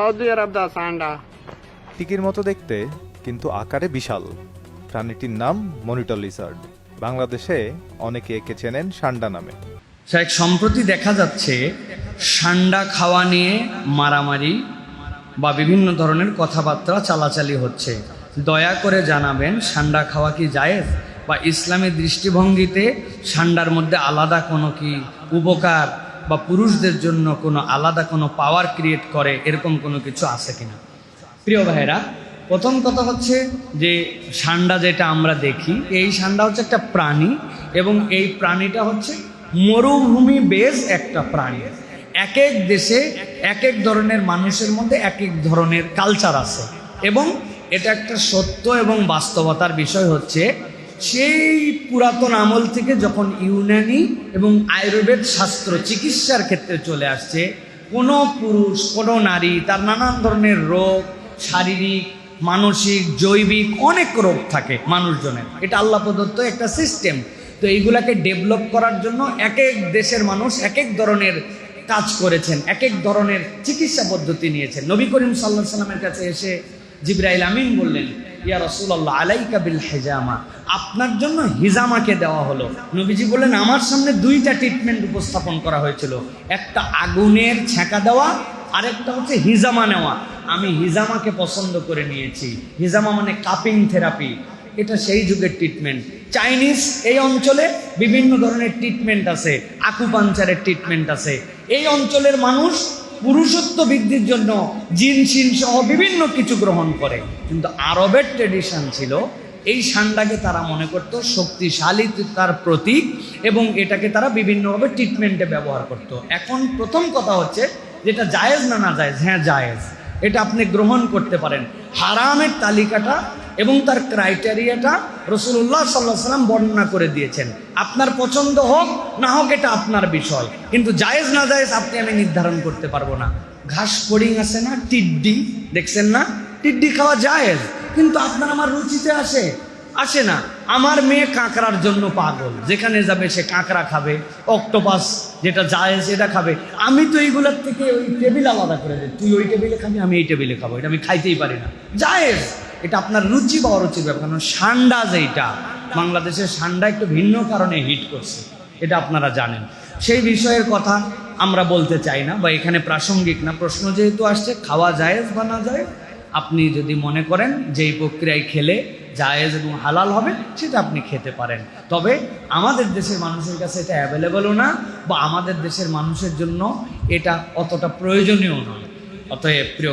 Saudi আরব দা সান্ডা টিকির মতো দেখতে কিন্তু আকারে বিশাল। প্রাণীটির নাম মনিটর লিজার্ড। বাংলাদেশে অনেকে একে চেনেন সান্ডা নামে। এক সম্প্রতি দেখা যাচ্ছে সান্ডা খাওয়া নিয়ে মারামারি বা বিভিন্ন ধরনের কথাবার্তা চালাচালি হচ্ছে। দয়া করে জানাবেন সান্ডা খাওয়া কি জায়েজ, বা ইসলামী দৃষ্টিভঙ্গিতে সান্ডার মধ্যে আলাদা কোনো কি উপকার বা পুরুষদের জন্য কোনো আলাদা কোনো পাওয়ার ক্রিয়েট করে, এরকম কোনো কিছু আছে কিনা। প্রিয় ভাইরা, প্রথম কথা হচ্ছে যে সান্ডা যেটা আমরা দেখি, এই সান্ডা হচ্ছে একটা প্রাণী, এবং এই প্রাণীটা হচ্ছে মরুভূমি বেজ একটা প্রাণী। এক এক দেশে এক এক ধরনের মানুষের মধ্যে এক এক ধরনের কালচার আছে, এবং এটা একটা সত্য এবং বাস্তবতার বিষয় হচ্ছে সেই পুরাতন আমল থেকে যখন ইউনানি এবং আয়ুর্বেদ শাস্ত্র চিকিৎসার ক্ষেত্রে চলে আসছে, কোনো পুরুষ কোনো নারী তার নানান ধরনের রোগ, শারীরিক মানসিক জৈবিক অনেক রোগ থাকে মানুষজনের, এটা আল্লাহ প্রদত্ত একটা সিস্টেম। তো এইগুলাকে ডেভেলপ করার জন্য এক এক দেশের মানুষ এক এক ধরনের কাজ করেছেন, এক এক ধরনের চিকিৎসা পদ্ধতি নিয়েছেন। নবী করিম সাল্লাল্লাহু আলাইহি সাল্লামের কাছে এসে জিবরাইল আমিন বললেন, ইয়া রাসূলুল্লাহ আলাইকা বিল হিজামা, আপনার জন্য হিজামাকে দেওয়া হলো। নবীজি বললেন, আমার সামনে দুইটা ট্রিটমেন্ট উপস্থাপন করা হয়েছিল, একটা আগুনের ছ্যাঁকা দেওয়া, আরেকটা হচ্ছে হিজামা নেওয়া। আমি হিজামাকে পছন্দ করে নিয়েছি। হিজামা মানে কাপিং থেরাপি, এটা সেই যুগের ট্রিটমেন্ট। চাইনিজ এই অঞ্চলে বিভিন্ন ধরনের ট্রিটমেন্ট আছে, আকুপাঞ্চারের ট্রিটমেন্ট আছে। এই অঞ্চলের মানুষ পুরুষত্ব বৃদ্ধির জন্য জিনসিন সহ বিভিন্ন কিছু গ্রহণ করে, কিন্তু আরবের ট্রেডিশন ছিল এই সান্ডাকে তারা মনে করত শক্তিশালীতার প্রতীক, এবং এটাকে তারা বিভিন্নভাবে ট্রিটমেন্টে ব্যবহার করত। এখন প্রথম কথা হচ্ছে যেটা জায়েজ না না জায়েজ, হ্যাঁ জায়েজ, এটা আপনি গ্রহণ করতে পারেন। হারামের তালিকাটা এবং তার ক্রাইটেরিয়াটা রাসূলুল্লাহ সাল্লাল্লাহু আলাইহি সাল্লাম বর্ণনা করে দিয়েছেন। আপনার পছন্দ হোক না হোক এটা আপনার বিষয়, কিন্তু জায়েজ না জায়েজ আপনি আমি নির্ধারণ করতে পারবো না। ঘাস ফড়িং আছে না, টিড্ডি দেখছেন না, টিড্ডি খাওয়া জায়েজ, কিন্তু আপনার আমার রুচিতে আসে না। আমার মেয়ে কাঁকড়ার জন্য পাগল, যেখানে যাবে সে কাঁকড়া খাবে, অক্টোপাস যেটা জায়েজ এটা খাবে। আমি তো এইগুলোর থেকে ওই টেবিল আলাদা করে দিই, তুই ওই টেবিলে খাবি আমি এই টেবিলে খাবো, এটা আমি খাইতেই পারি না, জায়েজ। এটা আপনার রুচি বা অরুচির ব্যাপার। কারণ সান্ডা যেটা, বাংলাদেশের সান্ডা একটু ভিন্ন কারণে হিট করছে, এটা আপনারা জানেন। সেই বিষয়ের কথা আমরা বলতে চাই না, বা এখানে প্রাসঙ্গিক না। প্রশ্ন যেহেতু আসছে খাওয়া জায়েজ বা না জায়েজ, আপনি যদি মনে করেন যে এই প্রক্রিয়ায় খেলে জায়েজ এবং হালাল হবে, সেটা আপনি খেতে পারেন। তবে আমাদের দেশের মানুষের কাছে এটা অ্যাভেলেবলও না, বা আমাদের দেশের মানুষের জন্য এটা অতটা প্রয়োজনীয় নয়। অতএব প্রিয়